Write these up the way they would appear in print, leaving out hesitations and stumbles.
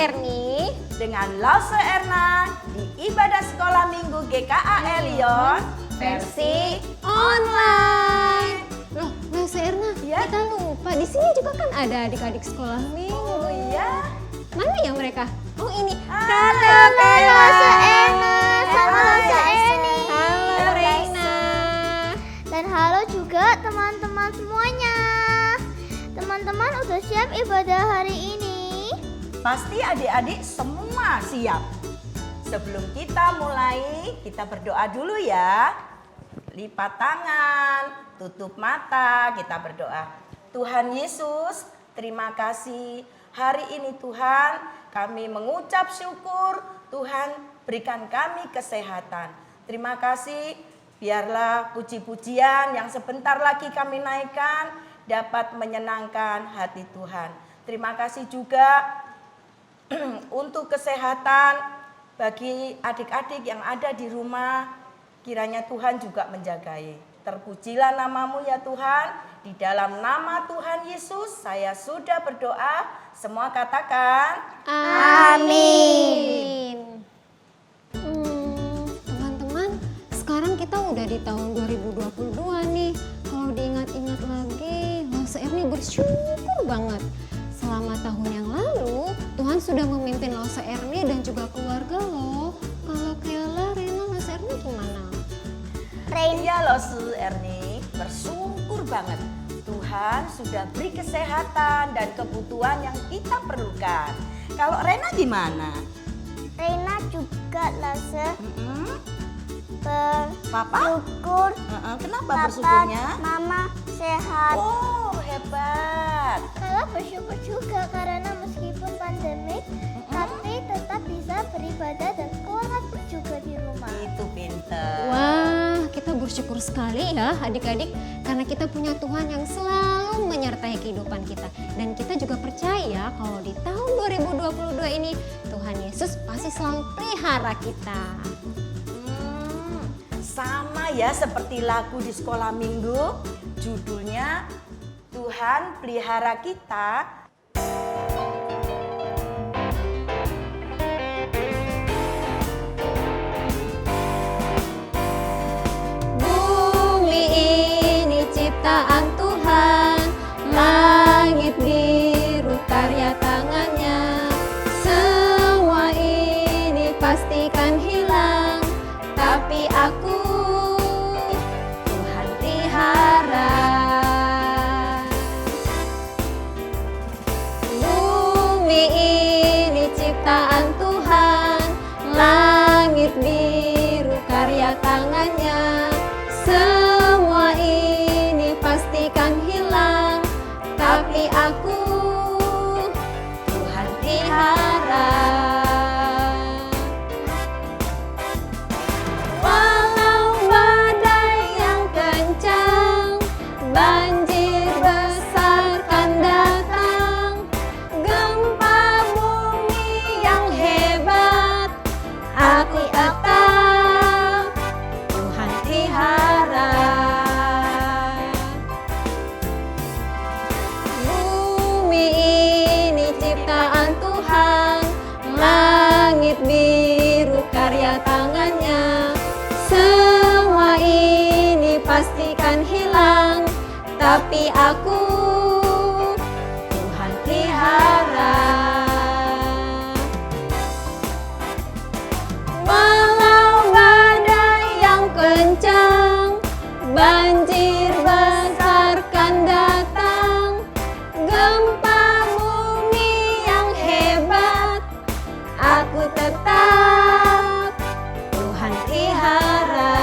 Erni dengan Lause Erna di ibadah sekolah minggu GKA Elion versi online. Loh, Lause Erna, Ya? kita lupa. Di sini juga kan ada adik-adik sekolah minggu. Oh iya. Mana ya mereka? Oh ini. Halo, Lause Erna, sama Lause Erni. Halo Reina. Dan halo juga teman-teman semuanya. Teman-teman udah siap ibadah hari ini? Pasti adik-adik semua siap. Sebelum kita mulai, kita berdoa dulu ya. Lipat tangan, tutup mata, kita berdoa. Tuhan Yesus, terima kasih. Hari ini Tuhan, kami mengucap syukur. Tuhan berikan kami kesehatan. Terima kasih, biarlah puji-pujian yang sebentar lagi kami naikkan dapat menyenangkan hati Tuhan. Terima kasih juga untuk kesehatan bagi adik-adik yang ada di rumah. Kiranya Tuhan juga menjagai. Terpujilah namamu ya Tuhan. Di dalam nama Tuhan Yesus saya sudah berdoa. Semua katakan Amin. Teman-teman, sekarang kita udah di tahun 2022 nih. Kalau diingat-ingat lagi, Lause Erni bersyukur banget. Selama tahun yang lalu, Tuhan sudah memimpin Lause Erni dan juga keluarga loh. Kalau Kayla, Rena, Lause Erni gimana? Iya Lause Erni, bersyukur banget. Tuhan sudah beri kesehatan dan kebutuhan yang kita perlukan. Kalau Rena gimana? Reina juga Lause Papa? bersyukur Kenapa Papa, bersyukurnya? Mama sehat. Oh hebat. Kalau bersyukur juga karena meskipun pandemik, tapi tetap bisa beribadah dan sholat juga di rumah. Itu pinter. Wah, kita bersyukur sekali ya adik-adik karena kita punya Tuhan yang selalu menyertai kehidupan kita. Dan kita juga percaya kalau di tahun 2022 ini Tuhan Yesus pasti selalu pelihara kita. Sama ya seperti lagu di sekolah minggu, judulnya Tuhan pelihara kita. Bumi ini ciptaan Tuhan, langit biru karya tangannya. Semua ini pastikan hilang, tapi aku Tuhan pelihara. Bumi ini ciptaan Tuhan, langit biru karya tangannya. Semua ini pastikan hilang, tapi aku Tuhan pelihara. Walau badai yang kencang, banjir besar kan datang, gempa bumi yang hebat, aku tetap Tuhan pelihara. Bumi ini ciptaan Tuhan, langit biru karya tangannya. Semua ini pastikan hilang, tapi aku Tuhan pelihara. Walau badai yang kencang, banjir besar kan datang, gempa bumi yang hebat, aku tetap Tuhan pelihara.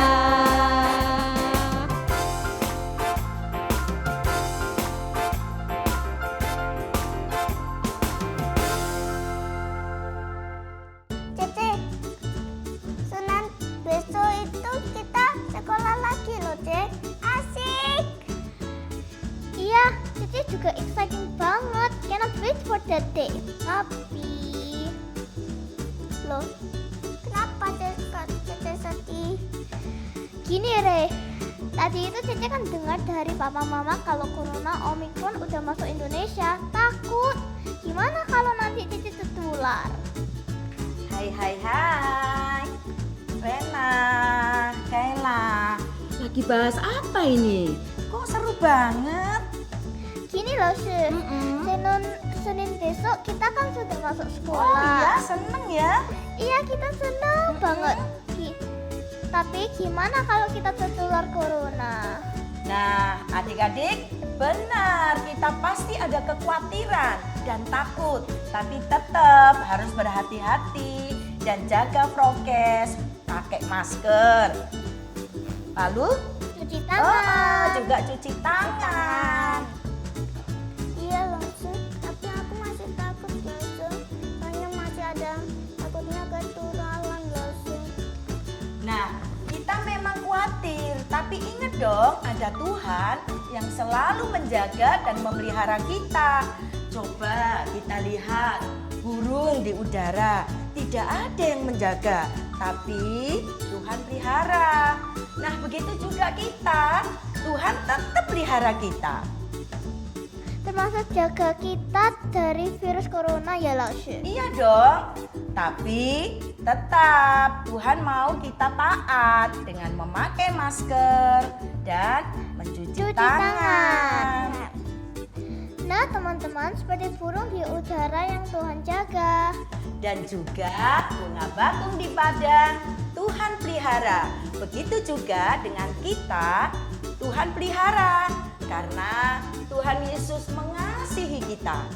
Cece, Sunan, besok itu kita sekolah lagi loh, Cek. Asik. Iya, Cece juga exciting banget. Cannot wait for that day. Tapi, loh, kenapa Cece sedih? Gini, Re. Tadi itu Cece kan dengar dari papa mama kalau corona Omicron udah masuk Indonesia. Takut. Gimana kalau nanti Cici tertular? Hai. Rena, Kayla, lagi bahas apa ini? Kok seru banget? Gini loh, Senin besok kita kan sudah masuk Oh sekolah. iya, seneng ya. Iya, kita senang banget. Tapi gimana kalau kita tertular corona? Nah, adik-adik, benar, kita pasti ada kekhawatiran dan takut. Tapi tetap harus berhati-hati dan jaga prokes, pakai masker. Lalu, Cuci tangan. juga cuci tangan. Iya loh, tapi aku masih takut loh, soalnya masih ada takutnya ketularan loh. Nah, kita memang khawatir, tapi ingat dong, ada Tuhan yang selalu menjaga dan memelihara kita. Coba kita lihat burung di udara, tidak ada yang menjaga, tapi Tuhan pelihara. Nah, begitu juga kita, Tuhan tetap pelihara kita. Termasuk jaga kita dari virus corona ya Laushe. Iya dong, tapi tetap Tuhan mau kita taat dengan memakai masker dan mencuci tangan. Nah teman-teman, seperti burung di udara yang Tuhan jaga. Dan juga bunga bakung di padang Tuhan pelihara. Begitu juga dengan kita, Tuhan pelihara. Karena Tuhan Yesus mengasihi kita.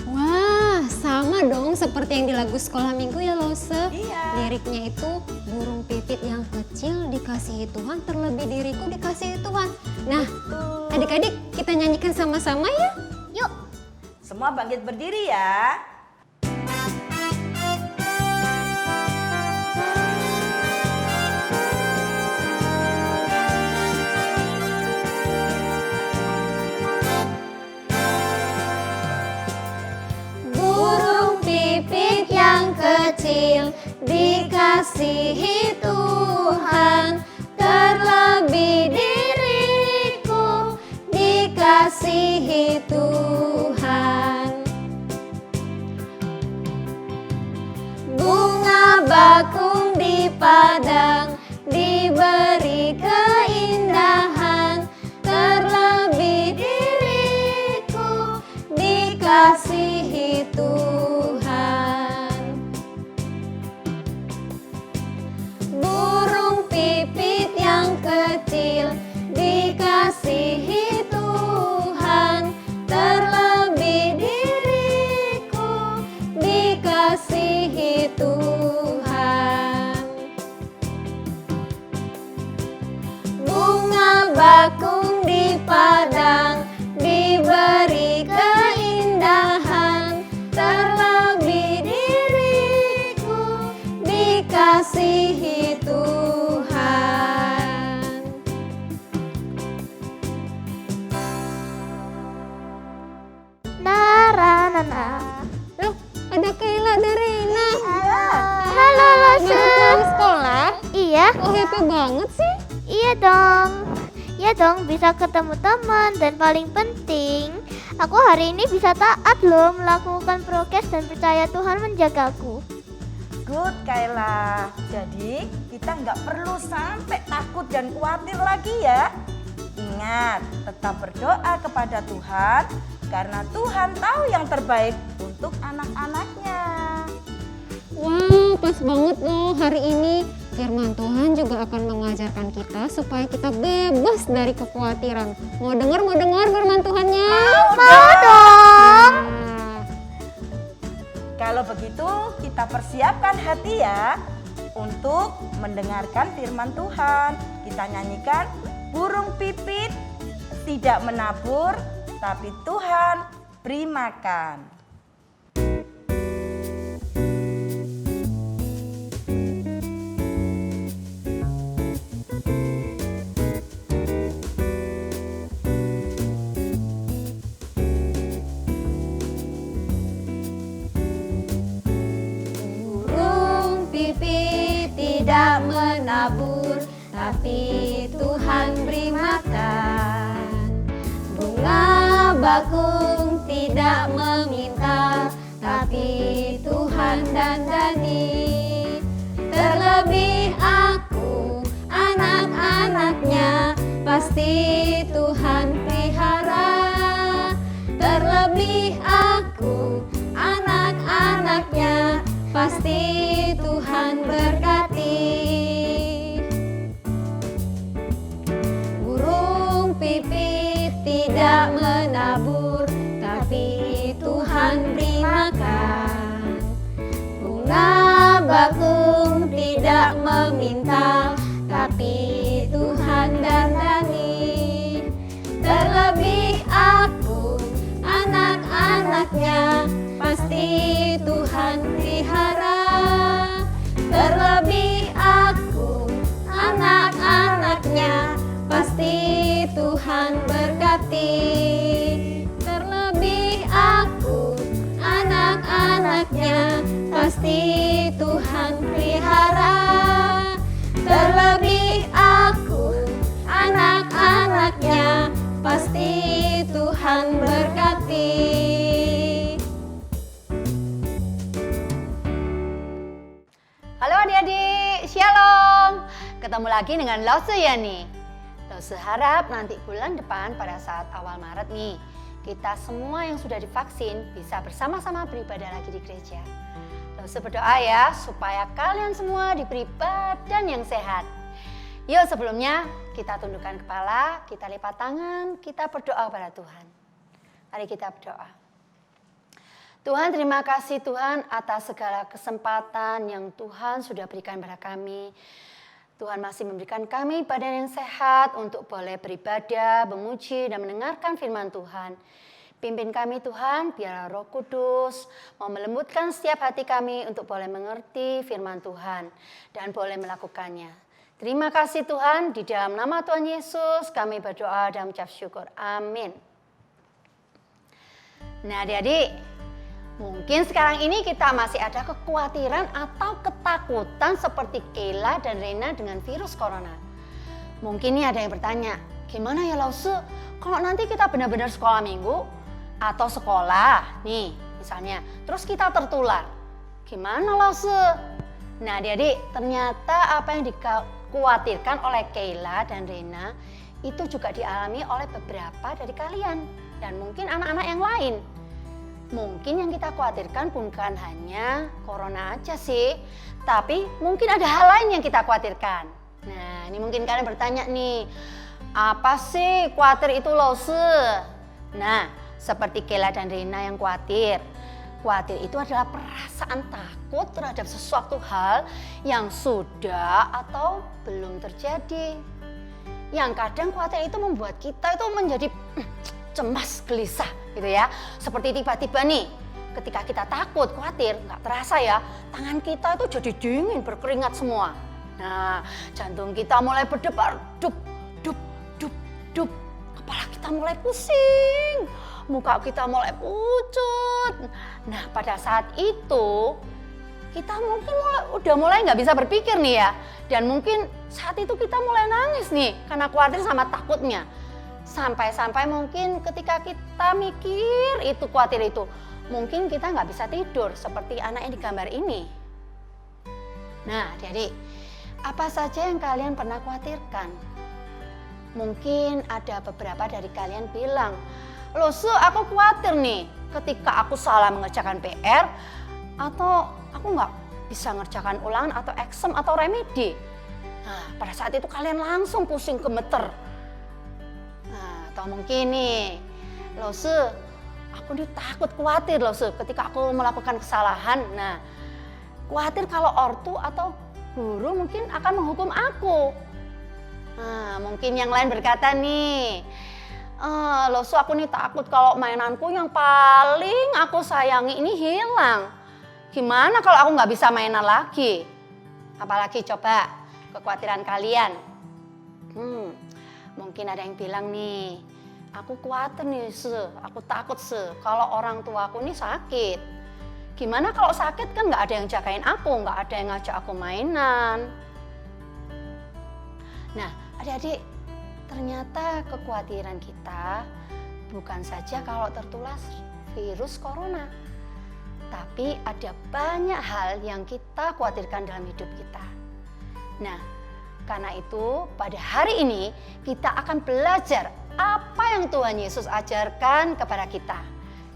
Wah, sama dong seperti yang di lagu sekolah minggu ya Lose. Iya. Liriknya itu burung pipit yang kecil dikasihi Tuhan, terlebih diriku dikasihi Tuhan. Nah, adik-adik kita nyanyikan sama-sama ya. Yuk. Semua bangkit berdiri ya. Burung pipit yang kecil dikasihi Tuhan, terlebih diriku dikasihi Tuhan. Bunga bakung di padang diberi keindahan, terlebih diriku dikasihi Tuhan. Burung pipit yang kecil dikasihi Tuhan, terlebih diriku dikasihi Tuhan. Bunga bakung di padang diberi keindahan, terlebih diriku dikasihi Tuhan. Naranana. Loh, ada Kayla dan Rena. Halo Baru Laushe. pulang sekolah? Iya. Oh, happy banget sih. Iya dong. Iya dong, bisa ketemu teman dan paling penting, aku hari ini bisa taat loh melakukan prokes dan percaya Tuhan menjagaku. Good Kayla. Jadi kita nggak perlu sampai takut dan khawatir lagi ya. Ingat, tetap berdoa kepada Tuhan karena Tuhan tahu yang terbaik untuk anak-anaknya. Wow, pas banget loh hari ini. Firman Tuhan juga akan mengajarkan kita supaya kita bebas dari kekhawatiran. Mau dengar firman Tuhannya? Mau dong. Nah, Kalau begitu kita persiapkan hati ya untuk mendengarkan firman Tuhan. Kita nyanyikan burung pipit tidak menabur tapi Tuhan beri makan. burung pipit tidak menabur, tapi Tuhan beri makan. Bunga bakung tidak meminta, tapi Tuhan dandani. Terlebih aku, anak-anaknya, pasti Tuhan pelihara. Terlebih aku, anak-anaknya, pasti Tuhan berkati. Burung pipit tidak menabur, tapi Tuhan beri makan. Bunga bakung tidak meminta, tapi Tuhan dandani. Terlebih aku, anak-anaknya, pasti Tuhan pelihara. Terlebih aku, anak-anaknya, pasti Tuhan berkati. Terlebih aku, anak-anaknya, pasti Tuhan pelihara. Terlebih aku, anak-anaknya, pasti Tuhan berkati. Halo adik-adik, Shalom. Ketemu lagi dengan Lause Yani. Lause harap nanti bulan depan pada saat awal Maret nih, kita semua yang sudah divaksin bisa bersama-sama beribadah lagi di gereja. Lause berdoa ya, supaya kalian semua diberi badan yang sehat. Yuk sebelumnya kita tundukkan kepala, kita lipat tangan, kita berdoa pada Tuhan. Mari kita berdoa. Tuhan, terima kasih Tuhan atas segala kesempatan yang Tuhan sudah berikan pada kami. Tuhan masih memberikan kami badan yang sehat untuk boleh beribadah, memuji dan mendengarkan firman Tuhan. Pimpin kami Tuhan, biar Roh Kudus mau melembutkan setiap hati kami untuk boleh mengerti firman Tuhan dan boleh melakukannya. Terima kasih Tuhan, di dalam nama Tuhan Yesus kami berdoa dan mengucap syukur. Amin. Nah adik-adik, mungkin sekarang ini kita masih ada kekhawatiran atau ketakutan seperti Kayla dan Rena dengan virus corona. Mungkin nih ada yang bertanya, gimana ya Lause, kalau nanti kita benar-benar sekolah minggu atau sekolah nih misalnya, terus kita tertular, gimana Lause? Nah adik-adik, ternyata apa yang dikhawatirkan oleh Kayla dan Rena itu juga dialami oleh beberapa dari kalian dan mungkin anak-anak yang lain. Mungkin yang kita khawatirkan bukan hanya corona aja sih, tapi mungkin ada hal lain yang kita khawatirkan. Nah, ini mungkin kalian bertanya nih, apa sih khawatir itu Lause? Nah, seperti Kayla dan Rena yang khawatir. Khawatir itu adalah perasaan takut terhadap sesuatu hal yang sudah atau belum terjadi. Yang kadang khawatir itu membuat kita itu menjadi cemas, gelisah gitu ya. Seperti tiba-tiba nih, ketika kita takut, khawatir, nggak terasa ya, tangan kita itu jadi dingin, berkeringat semua. Nah, jantung kita mulai berdebar, dup, dup, dup, dup. Kepala kita mulai pusing, muka kita mulai pucat. Nah, pada saat itu, kita mungkin udah mulai nggak bisa berpikir nih ya. Dan mungkin saat itu kita mulai nangis nih, karena khawatir sama takutnya. Sampai-sampai mungkin ketika kita mikir itu, khawatir itu, mungkin kita nggak bisa tidur seperti anak yang digambar ini. Nah, jadi apa saja yang kalian pernah khawatirkan? Mungkin ada beberapa dari kalian bilang, Lause, aku khawatir nih ketika aku salah mengerjakan PR atau aku nggak bisa ngerjakan ulangan atau eksam atau remedi. Nah, pada saat itu kalian langsung pusing gemeter. Nah, atau mungkin nih, Lause, aku nih takut khawatir Lause ketika aku melakukan kesalahan. Nah, khawatir kalau ortu atau guru mungkin akan menghukum aku. Nah, mungkin yang lain berkata nih, Lause, aku nih takut kalau mainanku yang paling aku sayangi ini hilang. Gimana kalau aku nggak bisa mainan lagi? Apalagi coba kekhawatiran kalian. Mungkin ada yang bilang nih, aku khawatir nih aku takut kalau orang tuaku nih sakit. Gimana kalau sakit kan nggak ada yang jagain aku, nggak ada yang ngajak aku mainan. Nah, adik-adik, ternyata kekhawatiran kita bukan saja kalau tertular virus corona. Tapi ada banyak hal yang kita khawatirkan dalam hidup kita. Nah, karena itu pada hari ini kita akan belajar apa yang Tuhan Yesus ajarkan kepada kita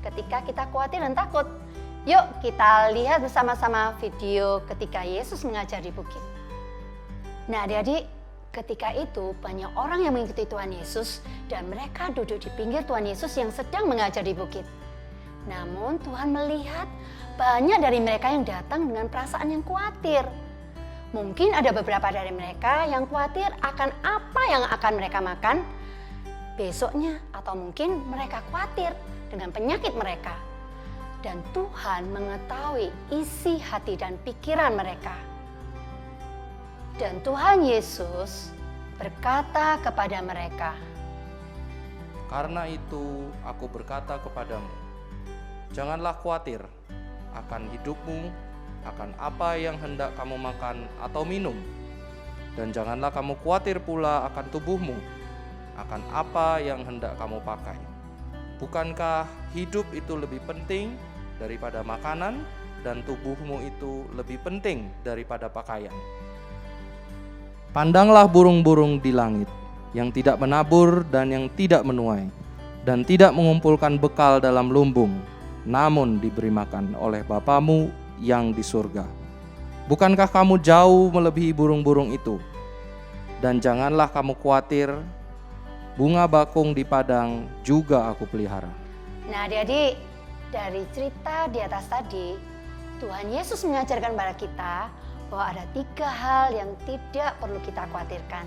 ketika kita khawatir dan takut. Yuk kita lihat bersama-sama video ketika Yesus mengajar di bukit. Nah adik-adik, ketika itu banyak orang yang mengikuti Tuhan Yesus dan mereka duduk di pinggir Tuhan Yesus yang sedang mengajar di bukit. Namun Tuhan melihat banyak dari mereka yang datang dengan perasaan yang khawatir. Mungkin ada beberapa dari mereka yang khawatir akan apa yang akan mereka makan besoknya, atau mungkin mereka khawatir dengan penyakit mereka. Dan Tuhan mengetahui isi hati dan pikiran mereka. Dan Tuhan Yesus berkata kepada mereka, "Karena itu aku berkata kepadamu, janganlah khawatir akan hidupmu, akan apa yang hendak kamu makan atau minum. Dan janganlah kamu khawatir pula akan tubuhmu, akan apa yang hendak kamu pakai. Bukankah hidup itu lebih penting daripada makanan, dan tubuhmu itu lebih penting daripada pakaian? Pandanglah burung-burung di langit, yang tidak menabur dan yang tidak menuai, dan tidak mengumpulkan bekal dalam lumbung, namun diberi makan oleh Bapamu yang di surga. Bukankah kamu jauh melebihi burung-burung itu? Dan janganlah kamu khawatir, bunga bakung di padang juga aku pelihara." Nah adik-adik, dari cerita di atas tadi, Tuhan Yesus mengajarkan kepada kita bahwa ada 3 hal yang tidak perlu kita khawatirkan.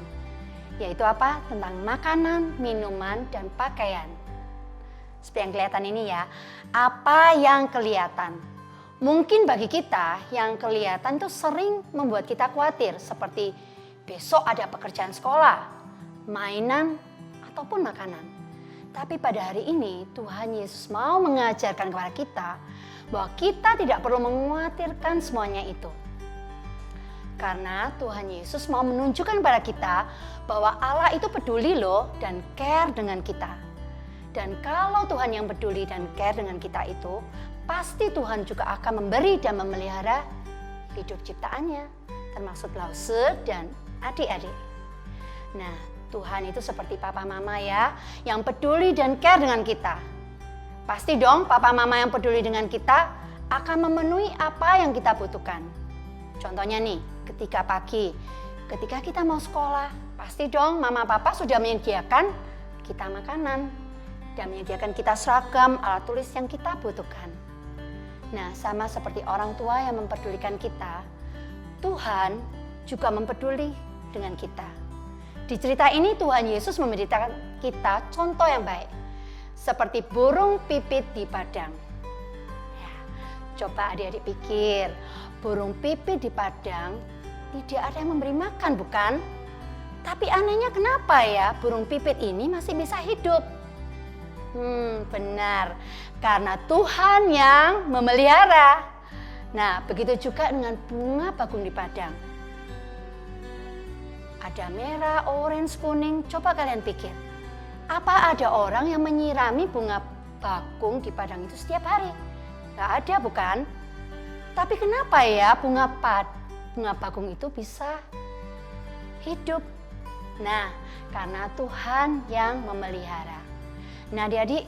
Yaitu apa? Tentang makanan, minuman, dan pakaian. Seperti yang kelihatan ini ya, apa yang kelihatan. Mungkin bagi kita yang kelihatan itu sering membuat kita khawatir, seperti besok ada pekerjaan sekolah, mainan, ataupun makanan. Tapi pada hari ini Tuhan Yesus mau mengajarkan kepada kita bahwa kita tidak perlu mengkhawatirkan semuanya itu. Karena Tuhan Yesus mau menunjukkan kepada kita bahwa Allah itu peduli loh dan care dengan kita. Dan kalau Tuhan yang peduli dan care dengan kita itu, pasti Tuhan juga akan memberi dan memelihara hidup ciptaannya, termasuk Lause dan adik-adik. Nah, Tuhan itu seperti papa mama ya, yang peduli dan care dengan kita. Pasti dong papa mama yang peduli dengan kita akan memenuhi apa yang kita butuhkan. Contohnya nih, ketika pagi, ketika kita mau sekolah, pasti dong mama papa sudah menyediakan kita makanan dan menyediakan kita seragam, alat tulis yang kita butuhkan. Nah, sama seperti orang tua yang mempedulikan kita, Tuhan juga mempeduli dengan kita. Di cerita ini Tuhan Yesus memberitakan kita contoh yang baik, seperti burung pipit di padang. Ya, coba adik-adik pikir, burung pipit di padang tidak ada yang memberi makan, bukan? Tapi anehnya kenapa ya burung pipit ini masih bisa hidup? Benar, karena Tuhan yang memelihara. Nah, begitu juga dengan bunga bakung di padang. Ada merah, orange, kuning. Coba kalian pikir, apa ada orang yang menyirami bunga bakung di padang itu setiap hari? Gak ada, bukan? Tapi kenapa ya bunga bakung itu bisa hidup? Nah, karena Tuhan yang memelihara. Nah adik-adik,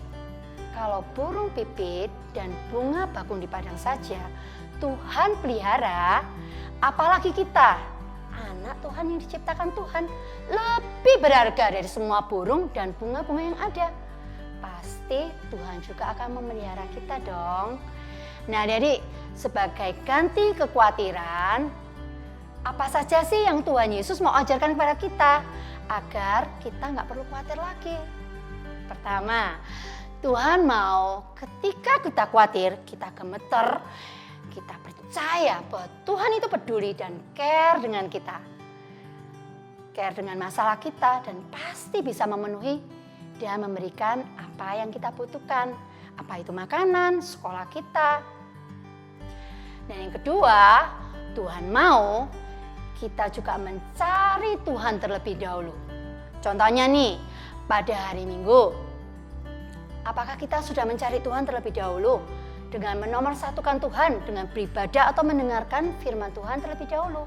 kalau burung pipit dan bunga bakung di padang saja Tuhan pelihara, apalagi kita, anak Tuhan yang diciptakan Tuhan, lebih berharga dari semua burung dan bunga-bunga yang ada. Pasti Tuhan juga akan memelihara kita dong. Nah adik-adik, sebagai ganti kekhawatiran, apa saja sih yang Tuhan Yesus mau ajarkan kepada kita agar kita nggak perlu khawatir lagi? Pertama, Tuhan mau ketika kita khawatir, kita gemeter, kita percaya bahwa Tuhan itu peduli dan care dengan kita. Care dengan masalah kita dan pasti bisa memenuhi dan memberikan apa yang kita butuhkan. Apa itu makanan, sekolah kita. Dan yang kedua, Tuhan mau kita juga mencari Tuhan terlebih dahulu. Contohnya nih, pada hari Minggu, apakah kita sudah mencari Tuhan terlebih dahulu dengan menomorsatukan Tuhan dengan beribadah atau mendengarkan firman Tuhan terlebih dahulu.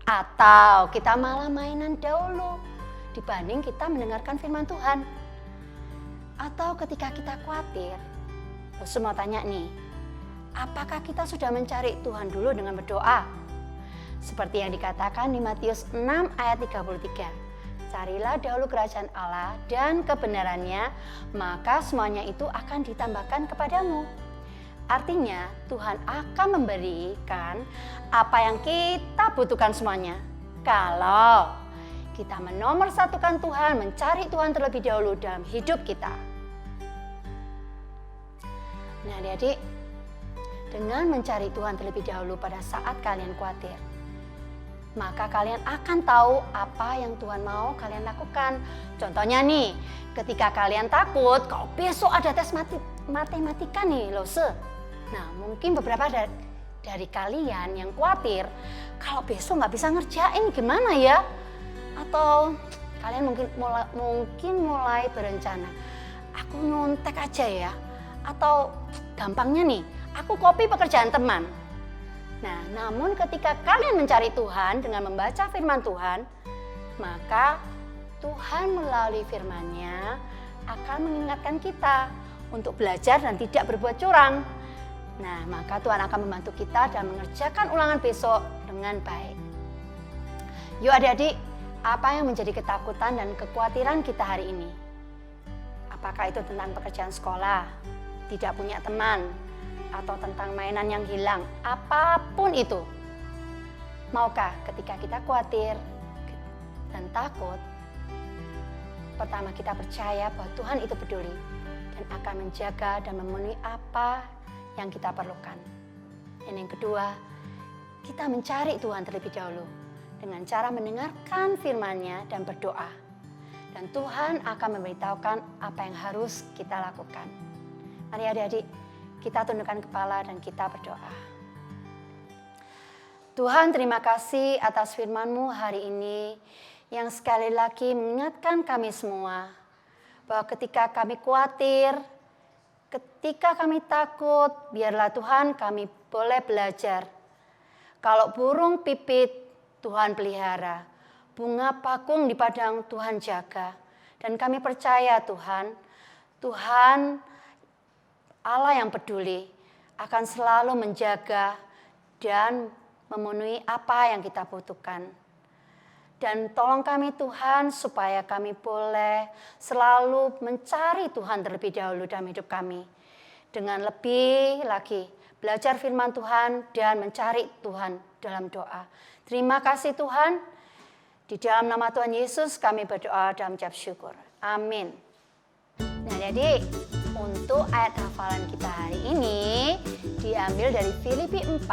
Atau kita malah mainan dahulu dibanding kita mendengarkan firman Tuhan. Atau ketika kita khawatir, Bos mau tanya nih, apakah kita sudah mencari Tuhan dulu dengan berdoa? Seperti yang dikatakan di Matius 6 ayat 33. Carilah dahulu kerajaan Allah dan kebenarannya, maka semuanya itu akan ditambahkan kepadamu. Artinya Tuhan akan memberikan apa yang kita butuhkan semuanya. Kalau kita menomorsatukan Tuhan, mencari Tuhan terlebih dahulu dalam hidup kita. Nah adik-adik, dengan mencari Tuhan terlebih dahulu pada saat kalian khawatir, maka kalian akan tahu apa yang Tuhan mau kalian lakukan. Contohnya nih, ketika kalian takut kalau besok ada tes matematika nih Lose. Nah mungkin beberapa dari kalian yang khawatir kalau besok nggak bisa ngerjain gimana ya? Atau kalian mungkin mulai berencana, aku nyontek aja ya. Atau gampangnya nih, aku copy pekerjaan teman. Nah, namun ketika kalian mencari Tuhan dengan membaca firman Tuhan, maka Tuhan melalui firman-Nya akan mengingatkan kita untuk belajar dan tidak berbuat curang. Nah, maka Tuhan akan membantu kita dan mengerjakan ulangan besok dengan baik. Yuk adik-adik, apa yang menjadi ketakutan dan kekhawatiran kita hari ini? Apakah itu tentang pekerjaan sekolah, tidak punya teman, atau tentang mainan yang hilang, apapun itu. Maukah ketika kita khawatir dan takut, pertama kita percaya bahwa Tuhan itu peduli dan akan menjaga dan memenuhi apa yang kita perlukan. Dan yang kedua, kita mencari Tuhan terlebih dahulu dengan cara mendengarkan firman-Nya dan berdoa. Dan Tuhan akan memberitahukan apa yang harus kita lakukan. Mari adik-adik, kita tundukkan kepala dan kita berdoa. Tuhan, terima kasih atas firman-Mu hari ini yang sekali lagi mengingatkan kami semua bahwa ketika kami khawatir, ketika kami takut, biarlah Tuhan kami boleh belajar. Kalau burung pipit Tuhan pelihara, bunga pakung di padang Tuhan jaga. Dan kami percaya Tuhan Allah yang peduli akan selalu menjaga dan memenuhi apa yang kita butuhkan. Dan tolong kami Tuhan supaya kami boleh selalu mencari Tuhan terlebih dahulu dalam hidup kami. Dengan lebih lagi belajar firman Tuhan dan mencari Tuhan dalam doa. Terima kasih Tuhan. Di dalam nama Tuhan Yesus kami berdoa dan mengucap syukur. Amin. Nah jadi untuk ayat hafalan kita hari ini diambil dari Filipi 4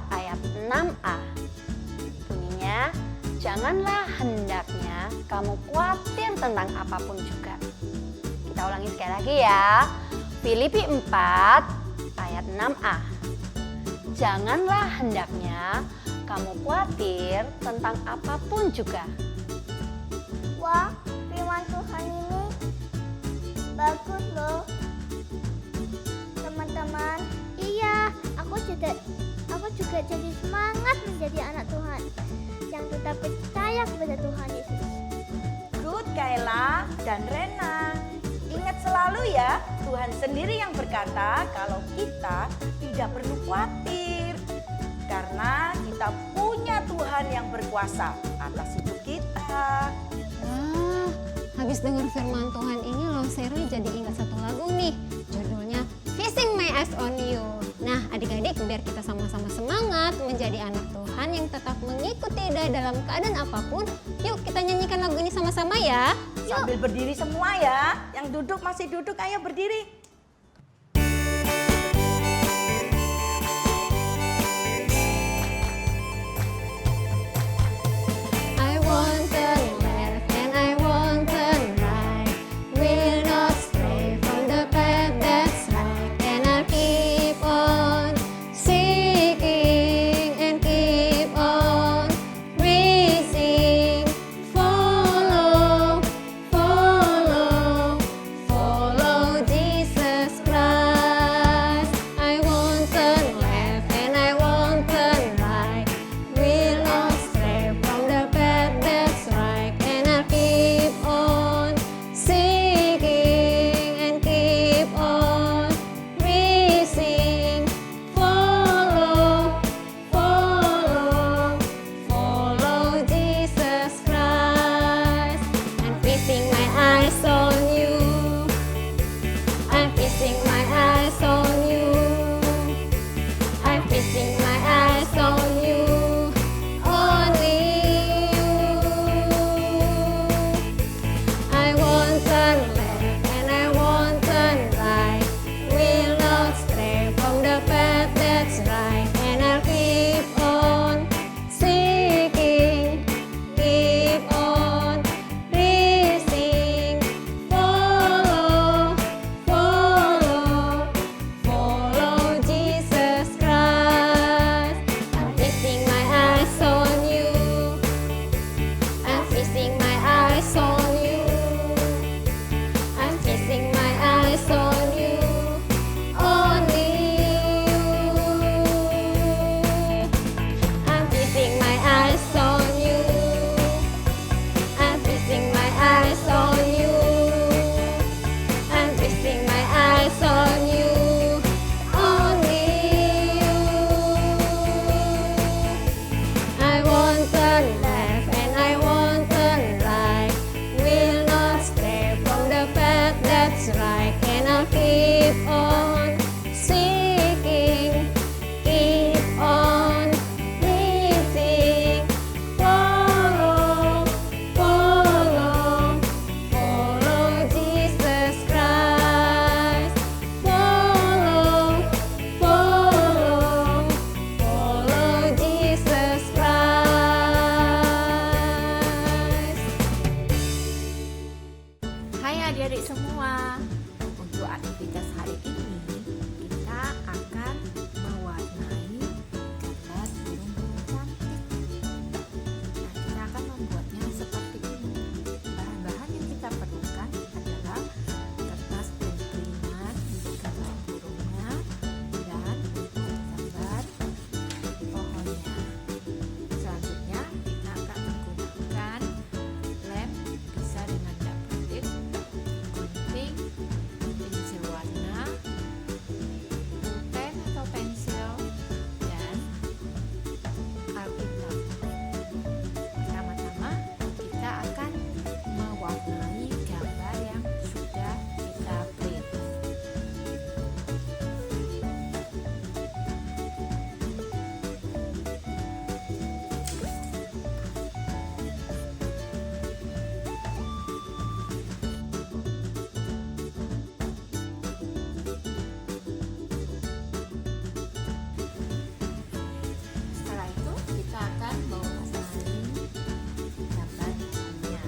ayat 6a. Bunyinya, janganlah hendaknya kamu khawatir tentang apapun juga. Kita ulangi sekali lagi ya. Filipi 4 ayat 6a. Janganlah hendaknya kamu khawatir tentang apapun juga. Wah, firman Tuhan ini bagus loh. Teman-teman, iya, aku juga jadi semangat menjadi anak Tuhan yang tetap percaya kepada Tuhan Yesus. Good Kayla dan Rena. Ingat selalu ya, Tuhan sendiri yang berkata kalau kita tidak perlu khawatir. Karena kita punya Tuhan yang berkuasa atas hidup kita. Wah, habis dengar firman Tuhan ini loh, Sherly jadi ingat satu lagu nih. Judulnya Fixing My Eyes on You. Nah adik-adik, biar kita sama-sama semangat menjadi anak Tuhan yang tetap mengikuti dia dalam keadaan apapun. Yuk kita nyanyikan lagu ini sama-sama ya. Sambil berdiri semua ya. Yang duduk masih duduk, ayo berdiri. I won't turn left and I won't turn right. Will not stray from the path that's right. And I'll keep on seeking and keep on reaching. Follow, follow, follow Jesus. adik-adik semua, untuk aktivitas hari ini kita akan mewarnai gambar burung-burung cantik. Nah, kita akan membuatnya seperti ini. Bahan-bahan yang kita perlukan adalah kertas printingan untuk gambar burungnya dan untuk gambar pohonnya. Selanjutnya kita akan menggunakan lem, bisa dengan dapet, gunting, pensil warna, pulpen atau pensil, dan alkitab. Pertama-tama kita akan mewarnai gambar yang sudah kita print. Setelah itu kita akan mewarnai gambar burungnya.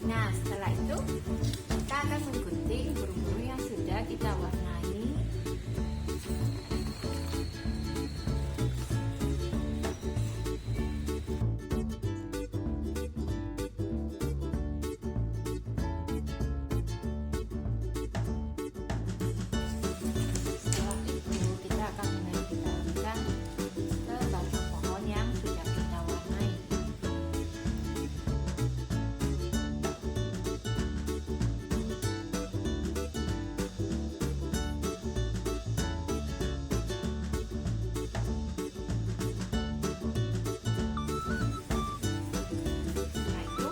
Nah, setelah itu kita akan menggunting burung-burung yang sudah kita warnai. Setelah itu kita akan menempelkan ke batang pohon yang sudah kita warnai. Setelah itu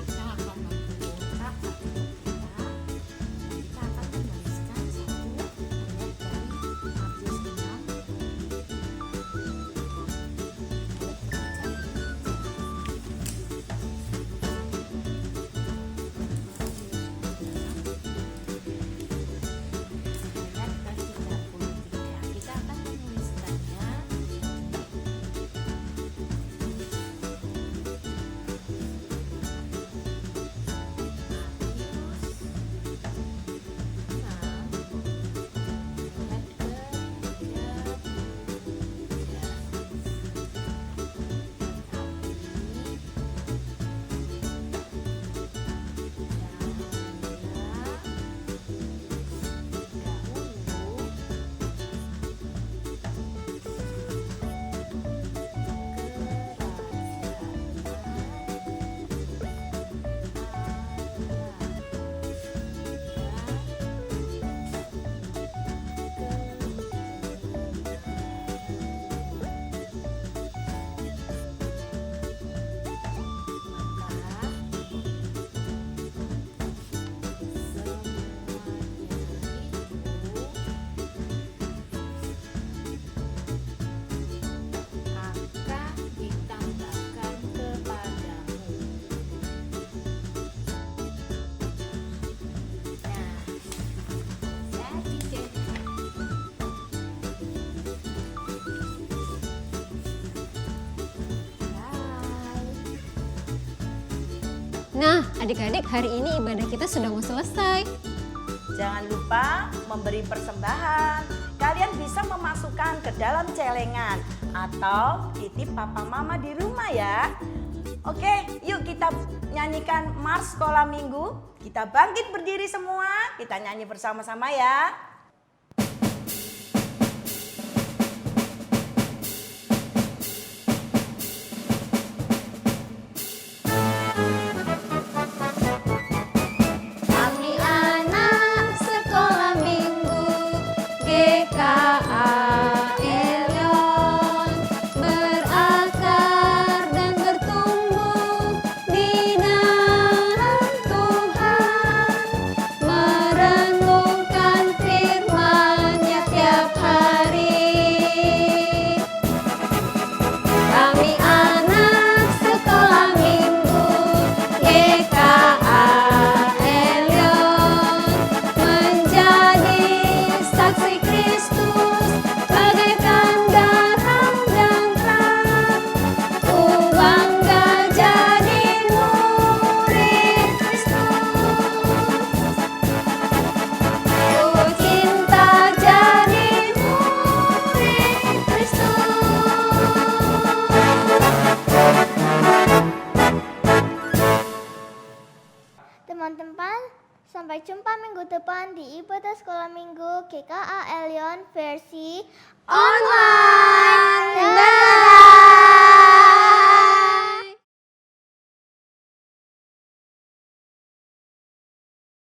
kita akan membuka alkitab kita. Kita akan menuliskan satu ayat dari Matius 6. Ayat ke-33. Kita akan menuliskannya. Akan ditambahkan kepadamu. Nah, jadi deh. Bye. Nah, adik-adik, hari ini ibadah kita sudah mau selesai. Jangan lupa memberi persembahan. Kalian bisa memasukkan ke dalam celengan atau titip papa mama di rumah ya. Oke, yuk kita nyanyikan Mars Sekolah Minggu. Kita bangkit berdiri semua, kita nyanyi bersama-sama ya. Kami anak sekolah minggu GKA Elion, berakar dan bertumbuh di dalam Tuhan, merenungkan firman Sampai jumpa minggu depan di ibadah sekolah minggu GKA Elion versi online.